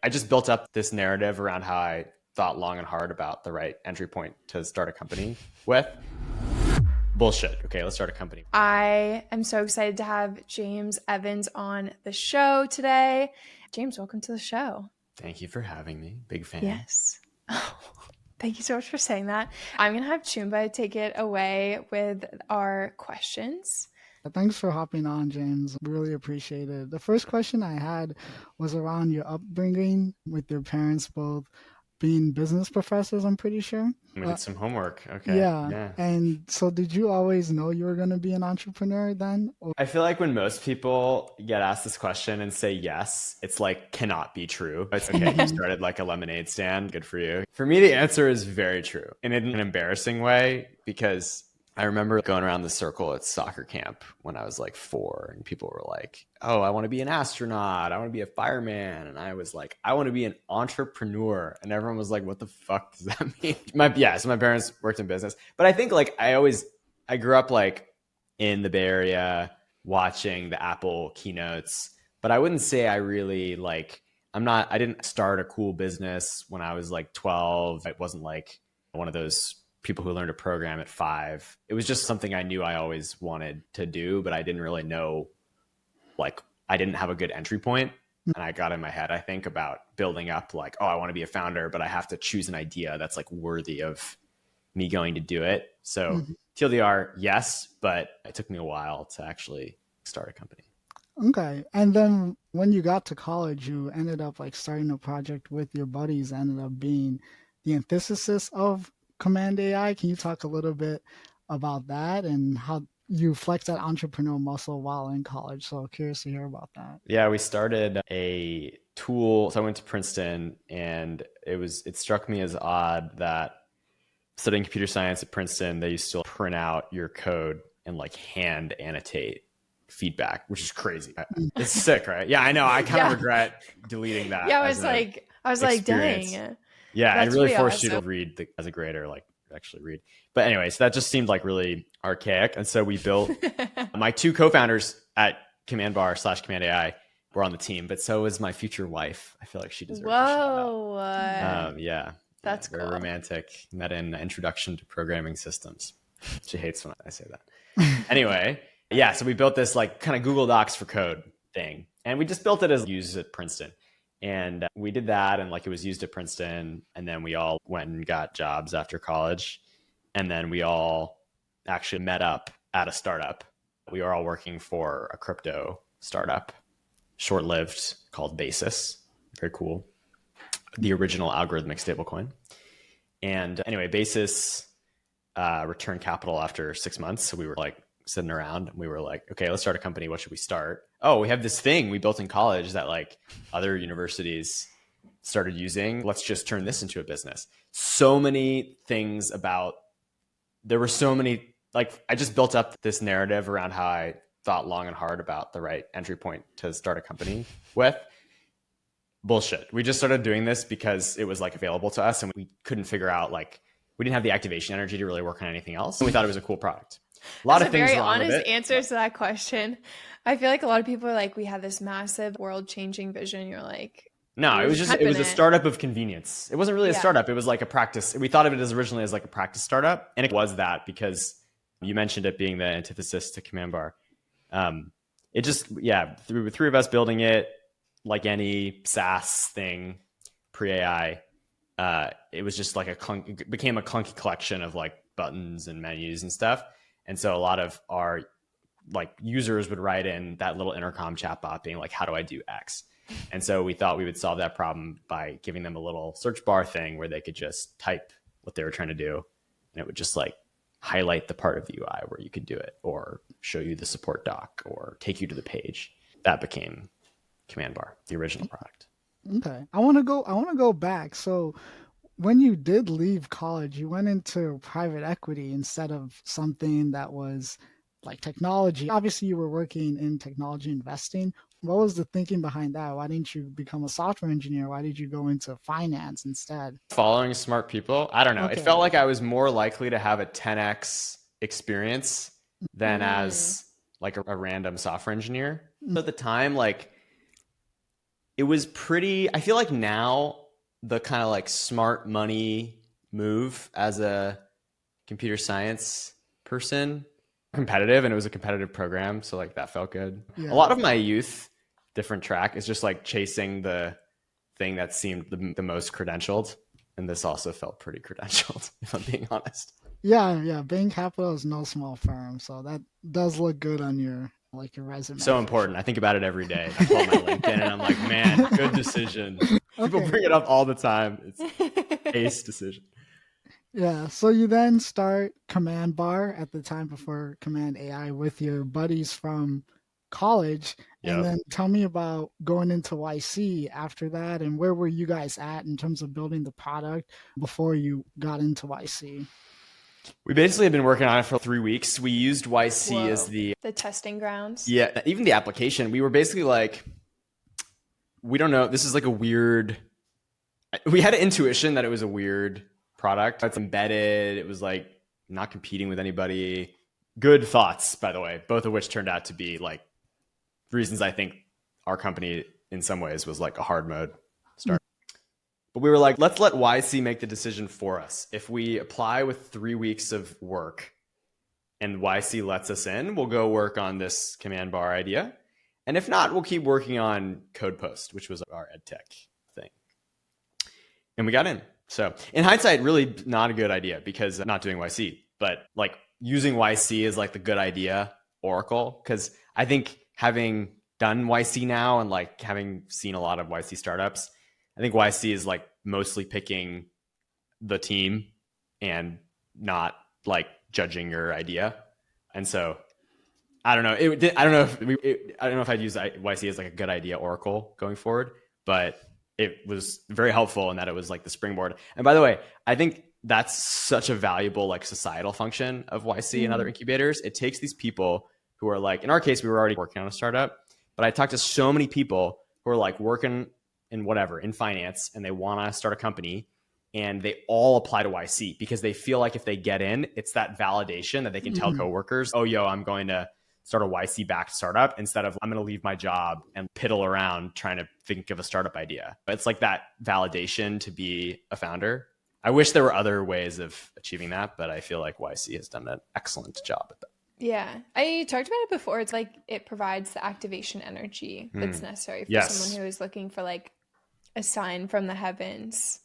I just built up this narrative around how I thought long and hard about the right entry point to start a company with. Bullshit. Okay, let's start a company. I am so excited to have James Evans on the show today. James, welcome to the show. Thank you for having me. Big fan. Yes. Thank you so much for saying that. I'm going to have Chumba take it away with our questions. Thanks for hopping on, James. Really appreciate it. The first question I had was around your upbringing with your parents both being business professors, I'm pretty sure. We did some homework. Okay. Yeah. And so did you always know you were going to be an entrepreneur then? I feel like when most people get asked this question and say yes, it's like cannot be true. It's okay. You started like a lemonade stand. Good for you. For me, the answer is very true in an embarrassing way, because I remember going around the circle at soccer camp when I was like 4, and people were like, oh, I want to be an astronaut. I want to be a fireman. And I was like, I want to be an entrepreneur. And everyone was like, what the fuck does that mean? So my parents worked in business. But I think like I grew up like in the Bay Area watching the Apple keynotes, but I wouldn't say I really like, I didn't start a cool business when I was like 12. It wasn't like one of those people who learned to program at 5. It was just something I knew I always wanted to do, but I didn't really know, like, I didn't have a good entry point. And I got in my head, I think, about building up like, oh, I want to be a founder, but I have to choose an idea that's like worthy of me going to do it. So TLDR, yes, but it took me a while to actually start a company. Okay. And then when you got to college, you ended up like starting a project with your buddies, ended up being the antithesis of Command AI. Can you talk a little bit about that and how you flex that entrepreneurial muscle while in college? So curious to hear about that. Yeah, we started a tool. So I went to Princeton, and it struck me as odd that studying computer science at Princeton, they used to print out your code and like hand annotate feedback, which is crazy. It's sick, right? Yeah, I know. I kind of regret deleting that. Yeah, I was like, dang. Yeah, That's it really forced awesome. you to read as a grader, like actually read. But anyway, so that just seemed like really archaic. And so we built, my 2 co-founders at Command Bar / Command AI were on the team, but so was my future wife. I feel like she deserves a shout out. Yeah. That's very cool. Romantic. Met in Introduction to Programming Systems. She hates when I say that. Anyway, yeah, so we built this like kind of Google Docs for code thing. And we just built it as used at Princeton. And we did that, and like it was used at Princeton, and then we all went and got jobs after college. And then we all actually met up at a startup. We were all working for a crypto startup, short-lived, called Basis. Very cool. The original algorithmic stablecoin. And anyway, Basis returned capital after 6 months. So we were like sitting around, and we were like, okay, let's start a company. What should we start? Oh, we have this thing we built in college that like other universities started using. Let's just turn this into a business. So many things there were so many, like I just built up this narrative around how I thought long and hard about the right entry point to start a company with. Bullshit. We just started doing this because it was like available to us, and we couldn't figure out, like, we didn't have the activation energy to really work on anything else. And we thought it was a cool product. A lot of things very wrong with honest it. answer to that question. I feel like a lot of people are like, we have this massive world-changing vision. You're like, no, it was a startup of convenience. It wasn't really a startup. It was like a practice. We thought of it as originally as like a practice startup. And it was that because you mentioned it being the antithesis to Command Bar. It just, the 3 of us building it, like any SaaS thing pre-AI, it was just like it became a clunky collection of like buttons and menus and stuff. And so a lot of our like users would write in that little intercom chatbot being like, how do I do X? And so we thought we would solve that problem by giving them a little search bar thing where they could just type what they were trying to do. And it would just like highlight the part of the UI where you could do it, or show you the support doc, or take you to the page. That became Command Bar, the original product. Okay. I want to go back. So when you did leave college, you went into private equity instead of something that was like technology. Obviously, you were working in technology investing. What was the thinking behind that? Why didn't you become a software engineer? Why did you go into finance instead? Following smart people. I don't know. Okay. It felt like I was more likely to have a 10x experience than as like a random software engineer. At the time, like, it was pretty, I feel like now the kind of like smart money move as a computer science person, competitive, and it was a competitive program. So like that felt good. Yeah. A lot of my youth, different track, is just like chasing the thing that seemed the most credentialed. And this also felt pretty credentialed, if I'm being honest. Yeah. Bain Capital is no small firm, so that does look good on your resume. So important. Sure. I think about it every day. I pull up my LinkedIn and I'm like, man, good decision. People bring it up all the time. It's ace decision. Yeah. So you then start Command Bar at the time before Command AI with your buddies from college. And then tell me about going into YC after that, and where were you guys at in terms of building the product before you got into YC? We basically had been working on it for 3 weeks. We used YC as the testing grounds. Yeah, even the application. We were basically like, we don't know. This is like a weird. We had an intuition that it was a weird product. It's embedded. It was like not competing with anybody. Good thoughts, by the way, both of which turned out to be like reasons I think our company in some ways was like a hard mode start. But we were like, let's let YC make the decision for us. If we apply with 3 weeks of work and YC lets us in, we'll go work on this Command Bar idea. And if not, we'll keep working on Code Post, which was our ed tech thing. And we got in. So in hindsight, really not a good idea because I'm not doing YC, but like using YC is like the good idea oracle. Because I think having done YC now and like having seen a lot of YC startups, I think YC is like mostly picking the team and not like judging your idea. And so I don't know. I don't know if I'd use YC as like a good idea oracle going forward, but it was very helpful in that it was like the springboard. And by the way, I think that's such a valuable like societal function of YC and other incubators. It takes these people who are like, in our case, we were already working on a startup, but I talked to so many people who are like working in whatever, in finance, and they want to start a company, and they all apply to YC because they feel like if they get in, it's that validation that they can tell coworkers, oh, yo, I'm going to start a YC backed startup instead of I'm going to leave my job and piddle around trying to think of a startup idea. But it's like that validation to be a founder. I wish there were other ways of achieving that, but I feel like YC has done an excellent job at that. Yeah. I talked about it before. It's like it provides the activation energy that's necessary for someone who is looking for like a sign from the heavens.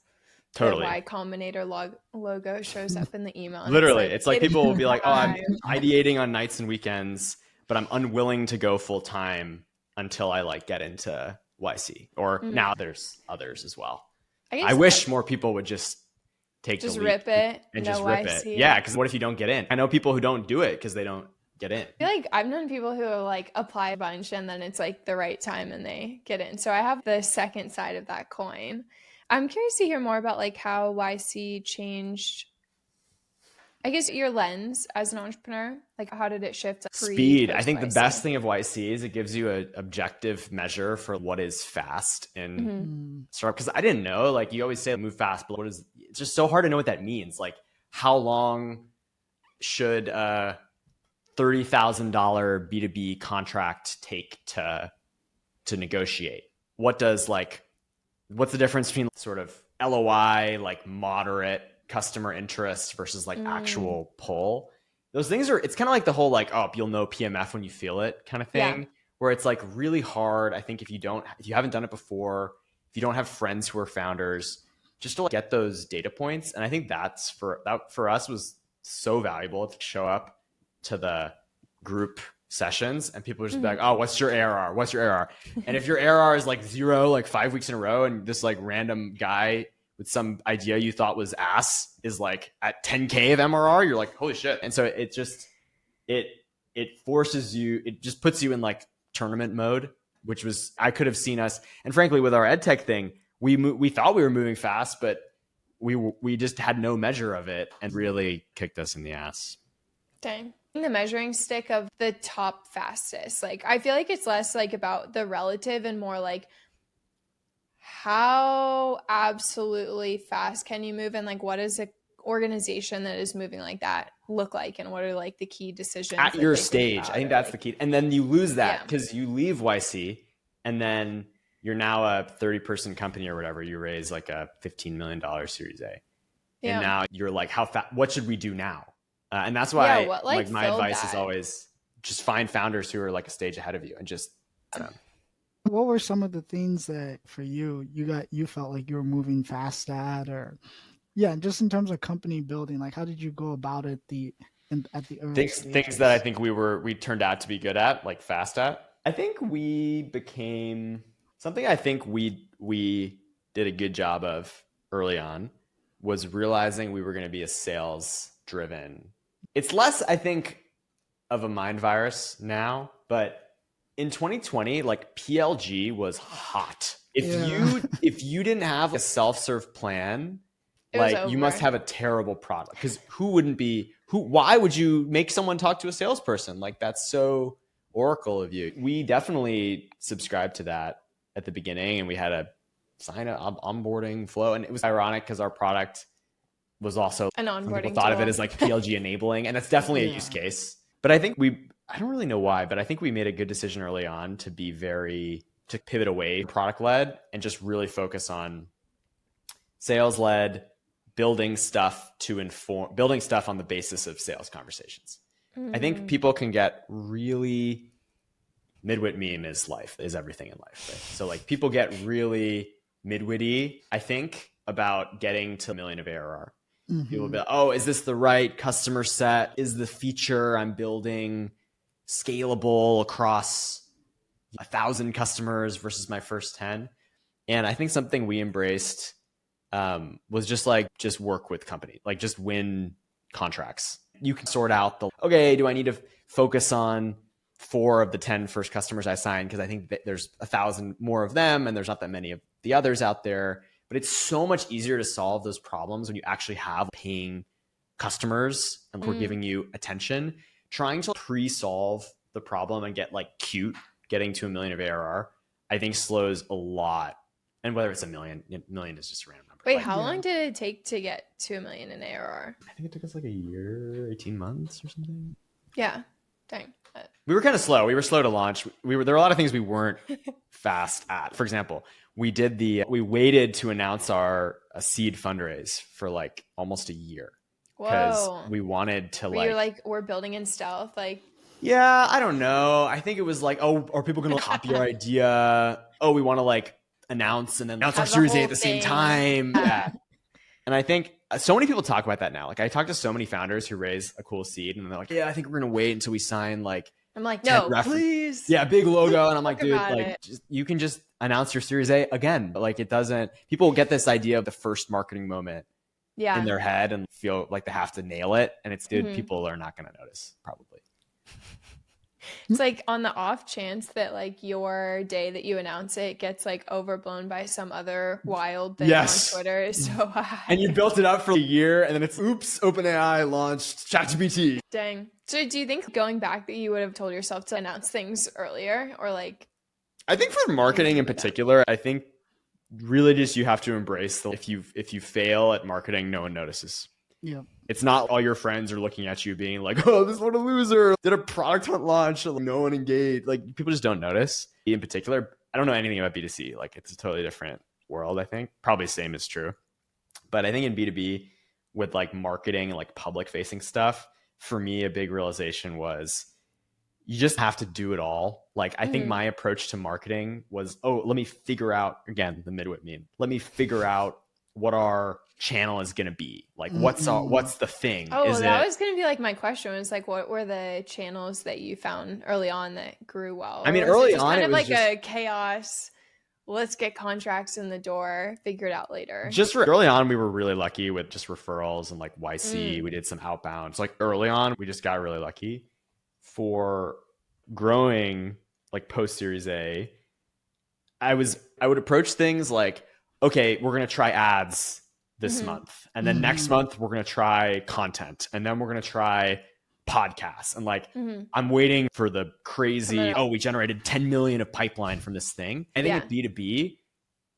Totally. The Y Combinator logo shows up in the email. Literally. It's like people will be like, oh, I'm ideating on nights and weekends, but I'm unwilling to go full time until I like get into YC. Or now there's others as well. I wish more people would just take the leap rip it and just rip YC. it. Yeah, because what if you don't get in? I know people who don't do it because they don't get in. I feel like I've known people who like apply a bunch and then it's like the right time and they get in. So I have the second side of that coin. I'm curious to hear more about like how YC changed, I guess, your lens as an entrepreneur. Like how did it shift? Speed. I think the best thing of YC is it gives you an objective measure for what is fast in startup. Because I didn't know, like you always say move fast, but it's just so hard to know what that means. Like how long should a $30,000 B2B contract take to negotiate? What's the difference between sort of LOI, like moderate customer interest versus like actual pull? Those things it's kind of like the whole like, oh, you'll know PMF when you feel it kind of thing, where it's like really hard. I think if you haven't done it before, if you don't have friends who are founders, just to like get those data points. And I think that for us was so valuable to show up to the group sessions and people would just be like, oh, what's your ARR? What's your ARR? And if your ARR is like 0, like 5 weeks in a row, and this like random guy with some idea you thought was ass is like at 10K of MRR, you're like, holy shit. And so it just, it forces you, it just puts you in like tournament mode, which was, I could have seen us. And frankly, with our edtech thing, we thought we were moving fast, but we just had no measure of it and really kicked us in the ass. Dang. The measuring stick of the top fastest. Like, I feel like it's less like about the relative and more like how absolutely fast can you move? And like, what does an organization that is moving like that look like? And what are like the key decisions at your stage? I think that's the key. And then you lose that because you leave YC and then you're now a 30-person company or whatever. You raise like a $15 million Series A. Yeah. And now you're like, what should we do now? And that's Yeah, why what, like, my filled advice is that? always just find founders who are like a stage ahead of you and just, I don't know. What were some of the things that for you felt like you were moving fast at, or yeah, just in terms of company building, like how did you go about it at the early Things stages? that I think we turned out to be good at, like fast at. I think we became something I think we did a good job of early on was realizing we were going to be a sales driven. It's less, I think, of a mind virus now, but in 2020, like PLG was hot. If you didn't have a self-serve plan, like you must have a terrible product, because why would you make someone talk to a salesperson? Like that's so Oracle of you. We definitely subscribed to that at the beginning, and we had a sign up onboarding flow, and it was ironic because our product was also an onboarding people thought of it as like PLG enabling, and that's definitely a use case. But I think I don't really know why, but I think we made a good decision early on to pivot away product led and just really focus on sales led, building stuff on the basis of sales conversations. I think people can get really midwit meme is everything in life, right? So like people get really midwitty, I think, about getting to $1 million of ARR. People will be like, oh, is this the right customer set? Is the feature I'm building scalable across 1,000 customers versus my first 10? And I think something we embraced was just work with company, like just win contracts. You can sort out do I need to focus on 4 of the 10 first customers I signed because I think that there's 1,000 more of them and there's not that many of the others out there. But it's so much easier to solve those problems when you actually have paying customers and we're giving you attention. Trying to pre-solve the problem and get like cute, getting to $1 million of ARR, I think slows a lot. And whether it's $1 million is just a random number. Wait, how long did it take to get to $1 million in ARR? I think it took us like a year, 18 months or something. Yeah, dang. We were kind of slow. We were slow to launch. There were a lot of things we weren't fast at. For example, we waited to announce our seed fundraise for like almost a year because we wanted to we're building in stealth, like. Yeah, I don't know. I think it was like, oh, are people going to copy our idea? Oh, we want to like announce and then announce our Series A at the same time. Yeah. And I think so many people talk about that now. Like I talk to so many founders who raise a cool seed and they're like, yeah, I think we're going to wait until we sign like. I'm like, no, please. Yeah, big logo. And I'm like, dude, like you can just announce your Series A again. But like people get this idea of the first marketing moment in their head and feel like they have to nail it. And it's, people are not going to notice probably. It's like on the off chance that like your day that you announce it gets like overblown by some other wild thing on Twitter is so high. And you built it up for a year and then it's oops, OpenAI launched ChatGPT. Dang. So do you think going back that you would have told yourself to announce things earlier or like? I think for marketing in particular, I think really just you have to embrace if you fail at marketing, no one notices. Yeah. It's not all your friends are looking at you being like, oh, this is what a loser. Did a product hunt launch. No one engaged. Like people just don't notice. In particular, I don't know anything about B2C. Like it's a totally different world, I think. Probably same is true. But I think in B2B with like marketing and like public facing stuff, for me, a big realization was you just have to do it all. Like I think my approach to marketing was, let me figure out, again, the midwit meme. Let me figure out what our channel is going to be like. What's the thing? That was going to be like my question was like, what were the channels that you found early on that grew well? I mean, early on, it was like a chaos. Let's get contracts in the door, figure it out later. Just early on, we were really lucky with just referrals and like YC. We did some outbound. So like early on, we just got really lucky. For growing like post Series A, I would approach things like, okay, we're going to try ads this month. And then next month, we're going to try content. And then we're going to try podcasts. And like, I'm waiting for the crazy, we generated 10 million of pipeline from this thing. I think with B2B,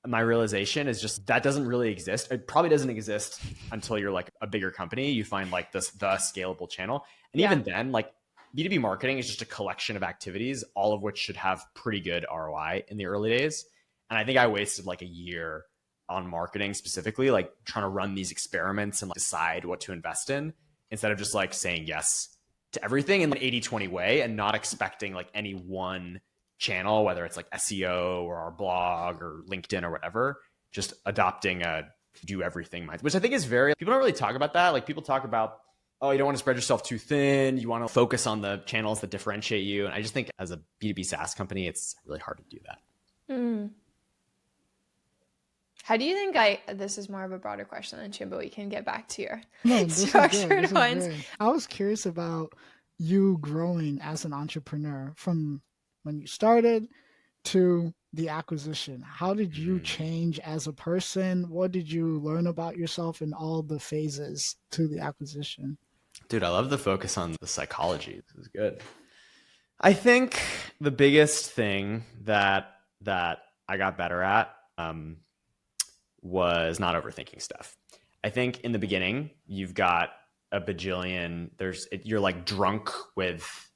my realization is just that doesn't really exist. It probably doesn't exist until you're like a bigger company. You find like the scalable channel. And even then, like B2B marketing is just a collection of activities, all of which should have pretty good ROI in the early days. And I think I wasted like a year on marketing specifically, like trying to run these experiments and like decide what to invest in instead of just like saying yes to everything in an 80-20 way and not expecting like any one channel, whether it's like SEO or our blog or LinkedIn or whatever, just adopting a do everything mindset, which I think is very, people don't really talk about that. Like people talk about, oh, you don't want to spread yourself too thin. You want to focus on the channels that differentiate you. And I just think as a B2B SaaS company, it's really hard to do that. Mm. How do you think this is more of a broader question than Chim, but we can get back to your structured ones. I was curious about you growing as an entrepreneur from when you started to the acquisition. How did you change as a person? What did you learn about yourself in all the phases to the acquisition? Dude, I love the focus on the psychology. This is good. I think the biggest thing that I got better at was not overthinking stuff. I think in the beginning, you've got a bajillion, you're like drunk with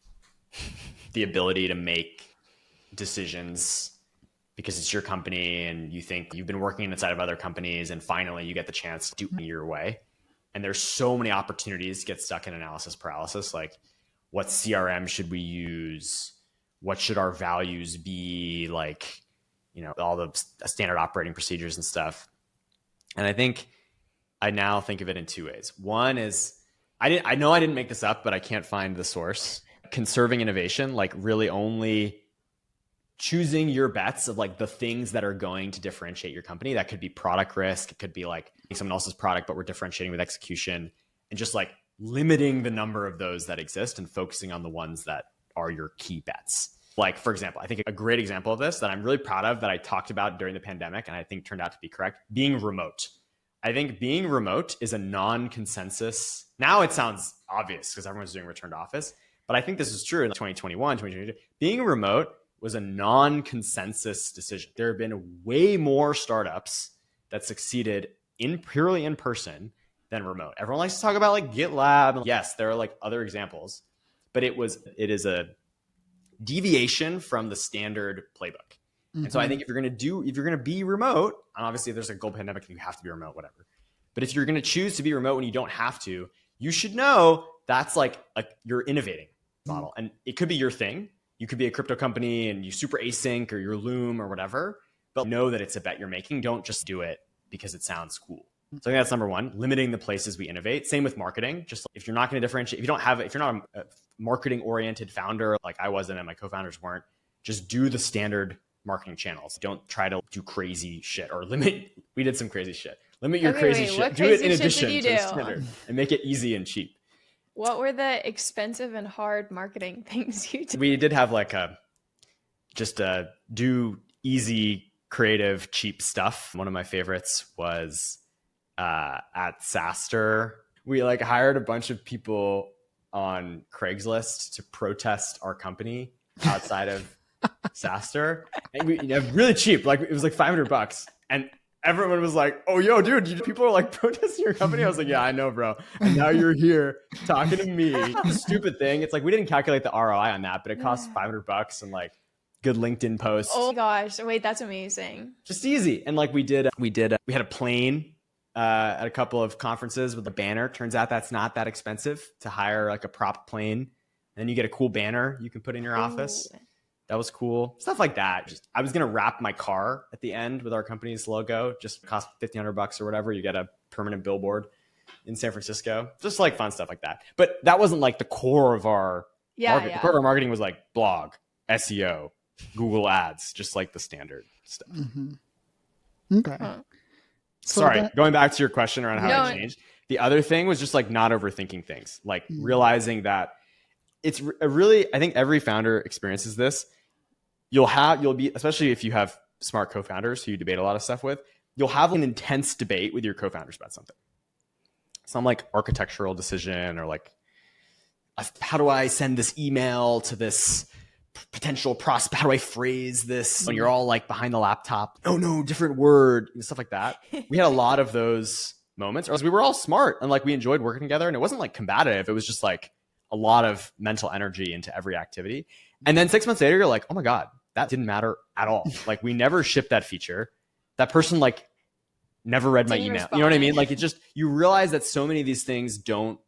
the ability to make decisions because it's your company and you think you've been working inside of other companies and finally you get the chance to do it your way. And there's so many opportunities to get stuck in analysis paralysis. Like, what CRM should we use? What should our values be? Like, all the standard operating procedures and stuff. And I think I now think of it in two ways. One is, I know I didn't make this up, but I can't find the source. Conserving innovation, like really only choosing your bets of like the things that are going to differentiate your company. That could be product risk. It could be like someone else's product, but we're differentiating with execution, and just like limiting the number of those that exist and focusing on the ones that are your key bets. Like, for example, I think a great example of this that I'm really proud of that I talked about during the pandemic and I think turned out to be correct, being remote. I think being remote is a non-consensus. Now it sounds obvious because everyone's doing return to office, but I think this is true in 2021, 2022. Being remote was a non-consensus decision. There have been way more startups that succeeded purely in person than remote. Everyone likes to talk about like GitLab. Yes, there are like other examples, but it is a deviation from the standard playbook. Mm-hmm. And so I think if you're going to be remote, and obviously if there's a global pandemic, you have to be remote, whatever. But if you're going to choose to be remote when you don't have to, you should know that's like you're innovating model. And it could be your thing. You could be a crypto company and you super async or your Loom or whatever, but know that it's a bet you're making. Don't just do it because it sounds cool. So I think that's number one, limiting the places we innovate. Same with marketing. Just if you're not going to differentiate, if you're not a marketing oriented founder, like I wasn't and my co-founders weren't, just do the standard marketing channels. Don't try to do crazy shit or limit. We did some crazy shit. Limit your crazy shit. Do it in addition to the standard and make it easy and cheap. What were the expensive and hard marketing things you did? We did have like do easy, creative, cheap stuff. One of my favorites was at Saster. We like hired a bunch of people on Craigslist to protest our company outside of Saster. And we really cheap. Like it was like $500. And everyone was like, oh, yo, dude, people are like protesting your company. I was like, yeah, I know, bro. And now you're here talking to me. The stupid thing. It's like, we didn't calculate the ROI on that, but it costs $500 and like good LinkedIn posts. Oh my gosh. Wait, that's amazing. Just easy. And like we had a plane at a couple of conferences with a banner. Turns out that's not that expensive to hire like a prop plane. And then you get a cool banner you can put in your office. That was cool. Stuff like that. I was going to wrap my car at the end with our company's logo. Just cost $1,500 or whatever. You get a permanent billboard in San Francisco. Just like fun stuff like that. But that wasn't like the core of our marketing. Yeah. The core of our marketing was like blog, SEO, Google ads, just like the standard stuff. Mm-hmm. Okay. Sorry, going back to your question around how I changed. The other thing was just like not overthinking things, like realizing that it's I think every founder experiences this. You'll be, especially if you have smart co-founders who you debate a lot of stuff with, you'll have an intense debate with your co-founders about something. Some like architectural decision or like, how do I send this email to this potential prospect? How do I phrase this when you're all like behind the laptop? Oh no, different word, stuff like that. We had a lot of those moments, or we were all smart and like we enjoyed working together, and it wasn't like combative. It was just like a lot of mental energy into every activity. And then 6 months later, you're like, oh my God, that didn't matter at all. Like we never shipped that feature. That person like never read my email. You know what I mean? Like it just, you realize that so many of these things don't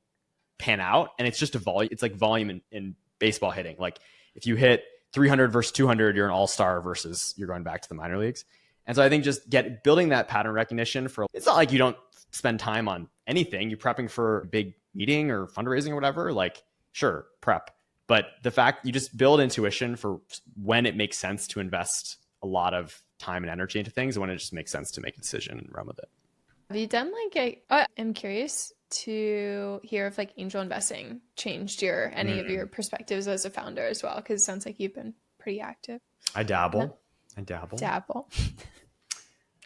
pan out, and it's just a volume. It's like volume in baseball hitting. Like if you hit 300 versus 200, you're an all-star versus you're going back to the minor leagues. And so I think just building that pattern recognition for, it's not like you don't spend time on anything. You're prepping for a big meeting or fundraising or whatever, like sure, prep. But the fact you just build intuition for when it makes sense to invest a lot of time and energy into things, and when it just makes sense to make a decision and run with it. Have you done like I'm curious to hear if like angel investing changed any of your perspectives as a founder as well, because it sounds like you've been pretty active. I dabble.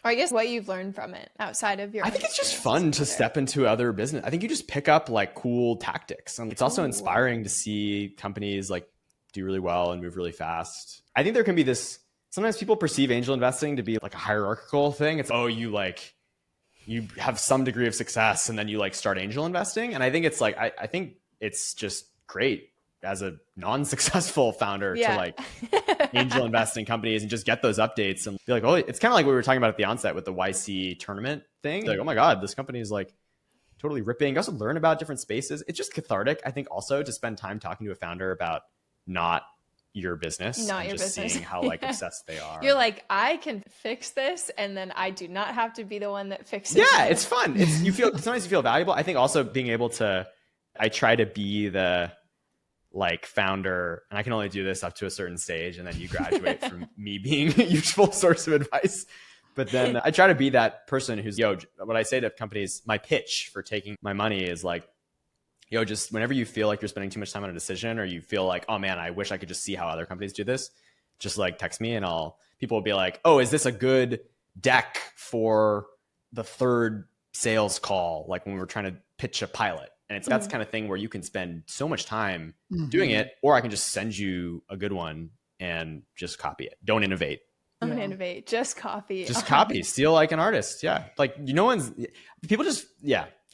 Or I guess what you've learned from it outside of your. I think it's just fun to step into other business. I think you just pick up like cool tactics, and it's also inspiring to see companies like do really well and move really fast. I think there can be this, sometimes people perceive angel investing to be like a hierarchical thing. It's, you have some degree of success and then you like start angel investing. And I think it's like, I think it's just great as a non-successful founder to like angel invest in companies and just get those updates and be like, oh, it's kind of like what we were talking about at the onset with the YC tournament thing. Like, oh my God, this company is like totally ripping. You also learn about different spaces. It's just cathartic, I think, also to spend time talking to a founder about not your business, not your just business. Seeing how like obsessed they are. You're like, I can fix this, and then I do not have to be the one that fixes it. Yeah, it's fun. It's, you feel, sometimes you feel valuable. I think also being able to, I try to be the like founder, and I can only do this up to a certain stage, and then you graduate from me being a useful source of advice. But then I try to be that person who's, what I say to companies, my pitch for taking my money is like, just whenever you feel like you're spending too much time on a decision, or you feel like, oh man, I wish I could just see how other companies do this, just like text me, and people will be like, oh, is this a good deck for the third sales call? Like when we were trying to pitch a pilot. And it's that's kind of thing where you can spend so much time doing it, or I can just send you a good one and just copy it. Don't innovate. Don't innovate. Just copy. Just copy. Steal like an artist. Yeah. Like people just,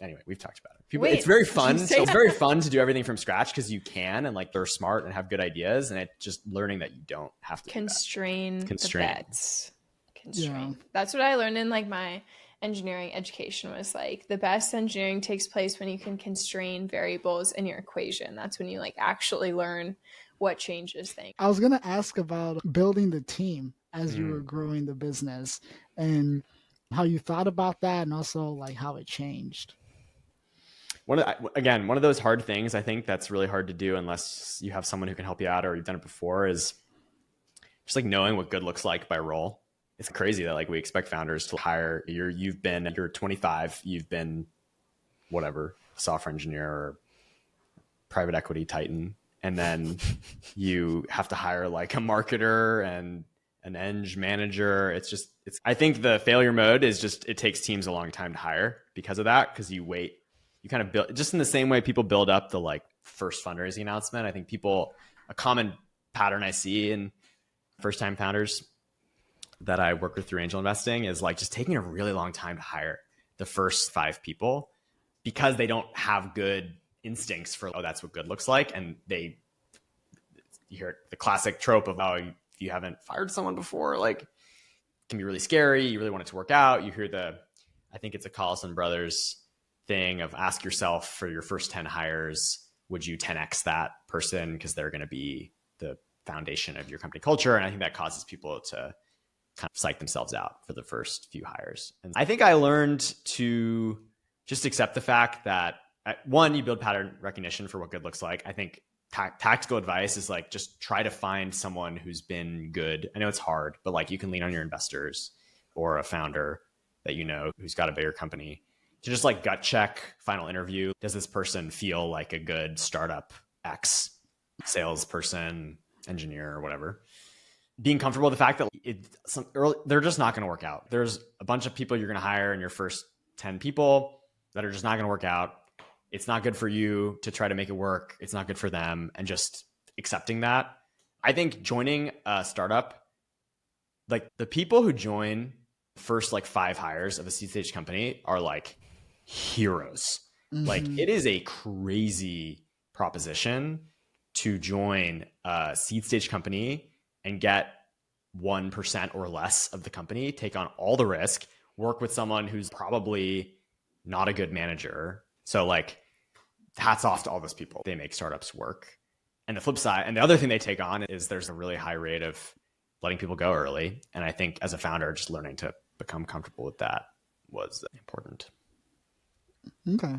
Anyway, we've talked about it. It's very fun. So it's very fun to do everything from scratch because you can, and like they're smart and have good ideas, and it's just learning that you don't have to constrain the bets. Constrain. Yeah. That's what I learned in like my engineering education, was like the best engineering takes place when you can constrain variables in your equation. That's when you like actually learn what changes things. I was going to ask about building the team as you were growing the business, and how you thought about that, and also like how it changed. One of those hard things I think that's really hard to do unless you have someone who can help you out or you've done it before, is just like knowing what good looks like by role. It's crazy that like we expect founders to hire, you're 25, you've been whatever, software engineer or private equity titan, and then you have to hire like a marketer and an eng manager. I think the failure mode is just, it takes teams a long time to hire because of that, because you kind of build, just in the same way people build up the like first fundraising announcement. I think a common pattern I see in first time founders that I work with through angel investing is like just taking a really long time to hire the first 5 people, because they don't have good instincts for, that's what good looks like. And you hear the classic trope of, if you haven't fired someone before, like it can be really scary. You really want it to work out. You hear I think it's a Collison Brothers thing of ask yourself for your first 10 hires, would you 10x that person? Because they're going to be the foundation of your company culture. And I think that causes people to kind of psych themselves out for the first few hires. And I think I learned to just accept the fact that one, you build pattern recognition for what good looks like. I think tactical advice is like, just try to find someone who's been good. I know it's hard, but like you can lean on your investors or a founder that who's got a bigger company to just like gut check, final interview. Does this person feel like a good startup X salesperson, engineer, or whatever? Being comfortable with the fact that they're just not going to work out. There's a bunch of people you're going to hire in your first 10 people that are just not going to work out. It's not good for you to try to make it work. It's not good for them. And just accepting that. I think joining a startup, like the people who join first like 5 hires of a seed stage company are like heroes. Like it is a crazy proposition to join a seed stage company and get 1% or less of the company, take on all the risk, work with someone who's probably not a good manager. So like, hats off to all those people. They make startups work. And the flip side, and the other thing they take on is there's a really high rate of letting people go early. And I think as a founder, just learning to become comfortable with that was important. Okay.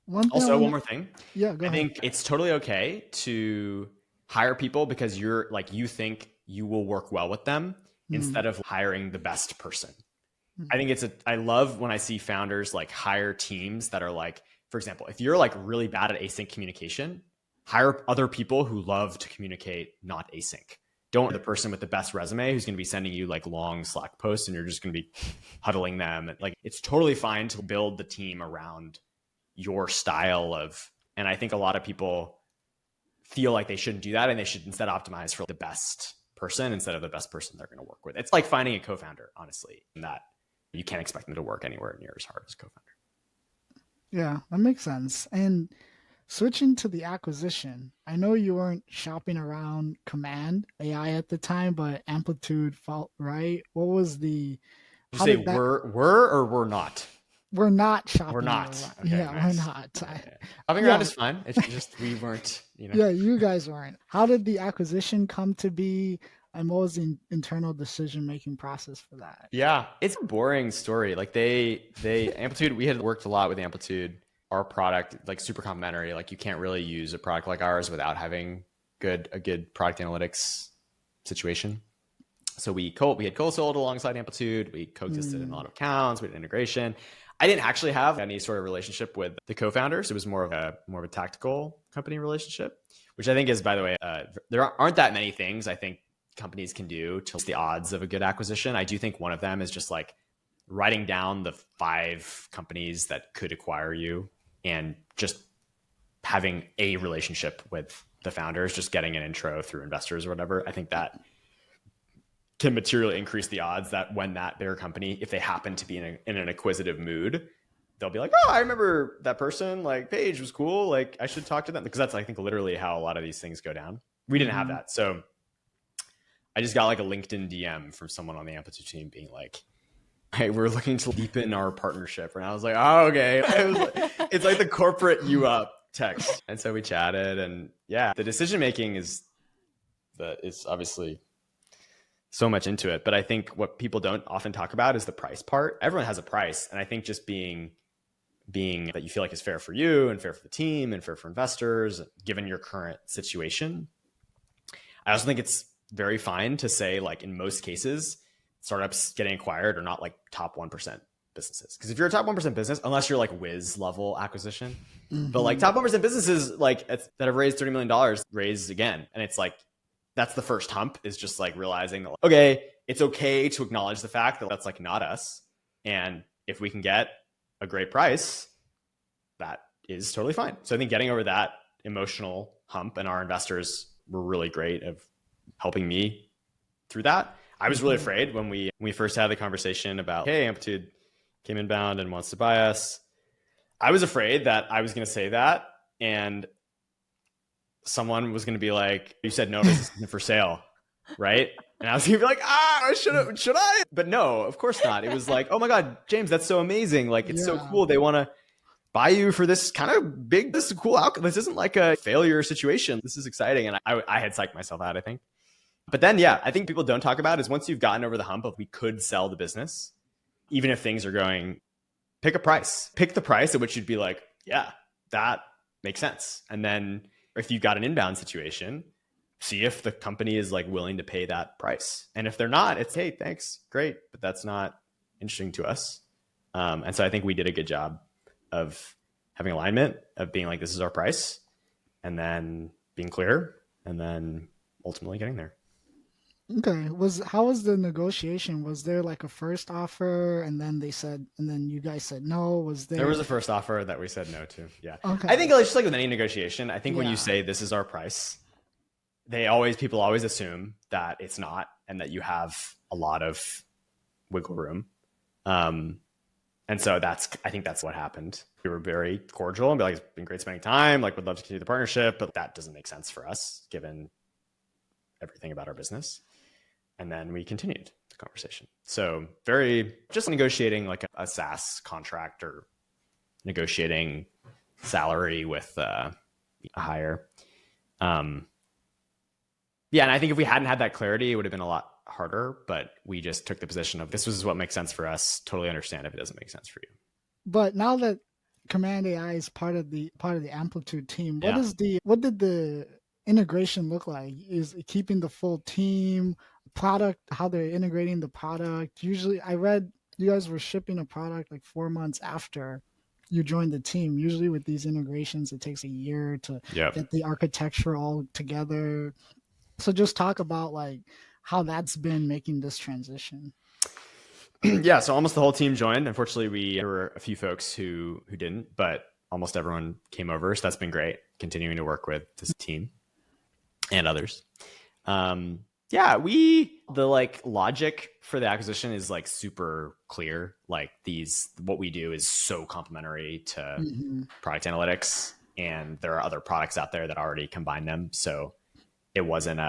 One more thing. Yeah, go ahead. I think it's totally okay to hire people because you're like, you think you will work well with them instead of hiring the best person. I think I love when I see founders like hire teams that are like, for example, if you're like really bad at async communication, hire other people who love to communicate, not async. Don't the person with the best resume who's going to be sending you like long Slack posts and you're just going to be huddling them. Like, it's totally fine to build the team around your style of, and I think a lot of people feel like they shouldn't do that and they should instead optimize for the best person instead of the best person they're going to work with. It's like finding a co-founder, honestly, in that you can't expect them to work anywhere near as hard as co-founder. Yeah, that makes sense. And switching to the acquisition, I know you weren't shopping around Command AI at the time, but Amplitude felt right. What was the? Did you say were or were not? We're not shopping. We're not. Around. Okay, yeah, nice. we're not. Shopping around is fine. It's just we weren't. Yeah, you guys weren't. How did the acquisition come to be? And what was the internal decision-making process for that? Yeah, it's a boring story. Like they Amplitude, we had worked a lot with Amplitude. Our product, like super complementary. Like you can't really use a product like ours without having a good product analytics situation. So we had co-sold alongside Amplitude. We co-existed in a lot of accounts. We had integration. I didn't actually have any sort of relationship with the co-founders. It was more of a tactical company relationship, which I think is, by the way, there aren't that many things I think companies can do to the odds of a good acquisition. I do think one of them is just like writing down the 5 companies that could acquire you and just having a relationship with the founders, just getting an intro through investors or whatever. I think that can materially increase the odds that when that bigger company, if they happen to be in an acquisitive mood, they'll be like, oh, I remember that person, like Paige was cool. Like I should talk to them, because that's, I think, literally how a lot of these things go down. We didn't have that. So I just got like a LinkedIn DM from someone on the Amplitude team being like, hey, we're looking to deepen our partnership. And I was like, oh, okay. It's like the corporate you up text. And so we chatted, and yeah, the decision-making is obviously so much into it. But I think what people don't often talk about is the price part. Everyone has a price. And I think just being that you feel like is fair for you and fair for the team and fair for investors, given your current situation. I also think it's very fine to say, like, in most cases, startups getting acquired are not like top 1% businesses. Because if you're a top 1% business, unless you're like Wiz level acquisition, but like top 1% businesses like that have raised $30 million raise again. And it's like, that's the first hump, is just like realizing that, okay, it's okay to acknowledge the fact that that's like not us. And if we can get a great price, that is totally fine. So I think getting over that emotional hump, and our investors were really great of helping me through that. I was really afraid when we first had the conversation about, hey, Amplitude came inbound and wants to buy us. I was afraid that I was going to say that, and someone was going to be like, you said no, this isn't for sale, right? And I was going to be like, should I? But no, of course not. It was like, oh my God, James, that's so amazing. Like, it's so cool. They want to buy you for this kind of big, this is a cool outcome. This isn't like a failure situation. This is exciting. And I had psyched myself out, I think. But then, yeah, I think people don't talk about is once you've gotten over the hump of we could sell the business, even if things are going, pick a price. Pick the price at which you'd be like, yeah, that makes sense. And then if you've got an inbound situation, see if the company is like willing to pay that price. And if they're not, it's, hey, thanks, great, but that's not interesting to us. And so I think we did a good job of having alignment, of being like, this is our price, and then being clear, and then ultimately getting there. Okay. How was the negotiation? Was there like a first offer, and then you guys said no? There was a first offer that we said no to. Yeah. Okay. I think just like with any negotiation, I think when you say this is our price, people always assume that it's not, and that you have a lot of wiggle room. And so I think that's what happened. We were very cordial and be like, it's been great spending time. Like, would love to continue the partnership, but that doesn't make sense for us given everything about our business. And then we continued the conversation. So very just negotiating like a SaaS contract or negotiating salary with a hire. Yeah, and I think if we hadn't had that clarity, it would have been a lot harder, but we just took the position of this is what makes sense for us. Totally understand if it doesn't make sense for you. But now that Command AI is part of the Amplitude team, Yeah. what did the integration look like? Is it keeping the full team, product, how they're integrating the product? Usually I read you guys were shipping a product like 4 months after you joined the team. Usually with these integrations, it takes a year to get the architecture all together. So just talk about like how that's been making this transition. Yeah, so almost the whole team joined. Unfortunately, there were a few folks who didn't, but almost everyone came over. So that's been great, continuing to work with this team and others. Yeah, the like logic for the acquisition is like super clear. Like what we do is so complementary to product analytics, and there are other products out there that already combine them. So it wasn't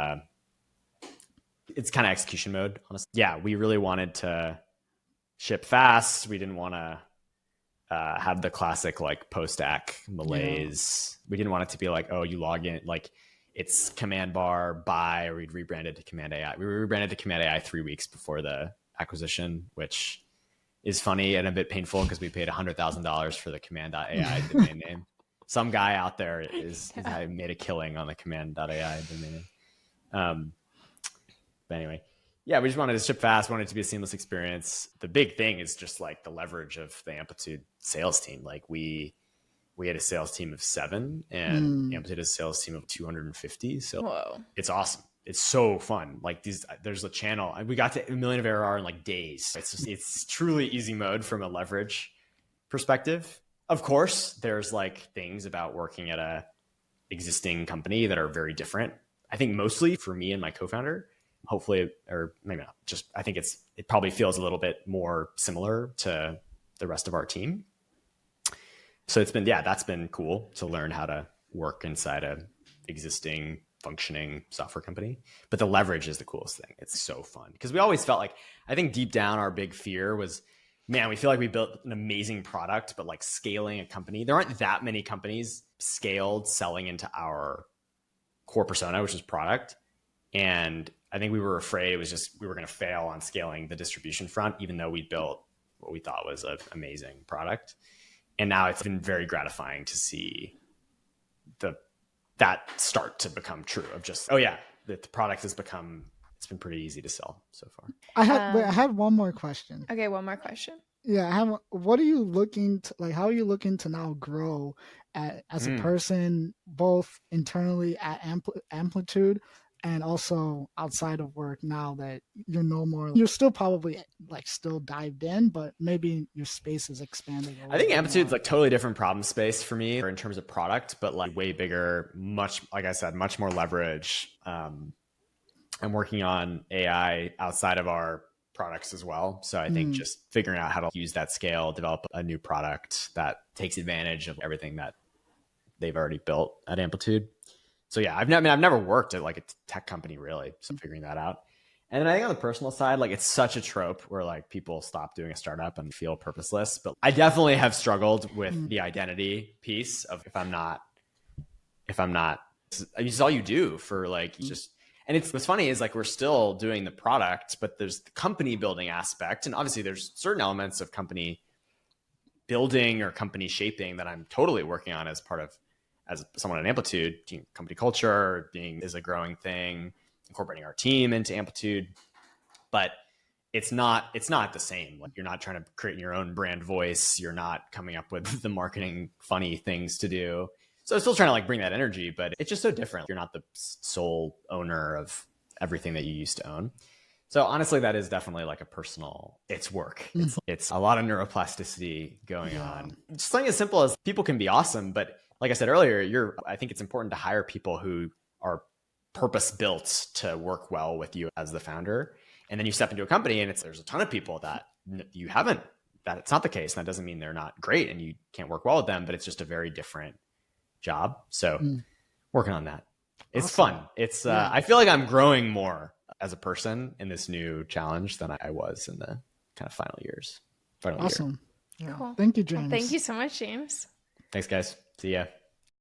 it's kind of execution mode, honestly. Yeah, we really wanted to ship fast. We didn't want to have the classic like post-ac malaise. We didn't want it to be like, oh, you log in, like it's command bar buy, or we'd rebranded to Command AI. We rebranded to Command AI 3 weeks before the acquisition, which is funny and a bit painful because we paid $100,000 for the Command.ai domain name. Some guy out there made a killing on the Command.ai domain name. But anyway, yeah, we just wanted to ship fast, wanted it to be a seamless experience. The big thing is just like the leverage of the Amplitude sales team. Like we had a sales team of 7 and Amplitude has a sales team of 250. So It's awesome. It's so fun. Like there's a channel. We got to $1 million of ARR in like days. It's truly easy mode from a leverage perspective. Of course, there's like things about working at a existing company that are very different. I think mostly for me and my co-founder, hopefully, or maybe not, just I think it probably feels a little bit more similar to the rest of our team. So that's been cool to learn how to work inside a existing functioning software company. But the leverage is the coolest thing. It's so fun because we always felt like, I think deep down our big fear was, man, we feel like we built an amazing product, but like scaling a company, there aren't that many companies scaled selling into our core persona, which is product. And I think we were afraid we were going to fail on scaling the distribution front, even though we built what we thought was an amazing product. And now it's been very gratifying to see that start to become true of just, the product it's been pretty easy to sell so far. I had one more question. Okay, one more question. Yeah, what are you looking to, like, how are you looking to now grow as a person, both internally at Amplitude and also outside of work, now that you're still probably like still dived in, but maybe your space is expanding a little. I think Amplitude's like totally different problem space for me in terms of product, but like way bigger, like I said, much more leverage. I'm working on AI outside of our products as well. So I think just figuring out how to use that scale, develop a new product that takes advantage of everything that they've already built at Amplitude. So yeah, I've never worked at like a tech company really. So figuring that out. And then I think on the personal side, like it's such a trope where like people stop doing a startup and feel purposeless. But I definitely have struggled with the identity piece of if I'm not, it's all you do for like just, and what's funny is like we're still doing the product, but there's the company building aspect. And obviously there's certain elements of company building or company shaping that I'm totally working on as someone at Amplitude. Company culture is a growing thing, incorporating our team into Amplitude, but it's not the same. Like you're not trying to create your own brand voice. You're not coming up with the marketing funny things to do. So I'm still trying to like bring that energy, but it's just so different. You're not the sole owner of everything that you used to own. So honestly, that is definitely like it's work. It's a lot of neuroplasticity going on. Just something as simple as people can be awesome, but like I said earlier, I think it's important to hire people who are purpose built to work well with you as the founder. And then you step into a company and there's a ton of people that it's not the case. And that doesn't mean they're not great and you can't work well with them, but it's just a very different job. So working on that. It's fun. It's, I feel like I'm growing more as a person in this new challenge than I was in the kind of final year. Awesome. Yeah. Cool. Thank you, Well, James. thank you so much, James. Thanks, guys. See ya.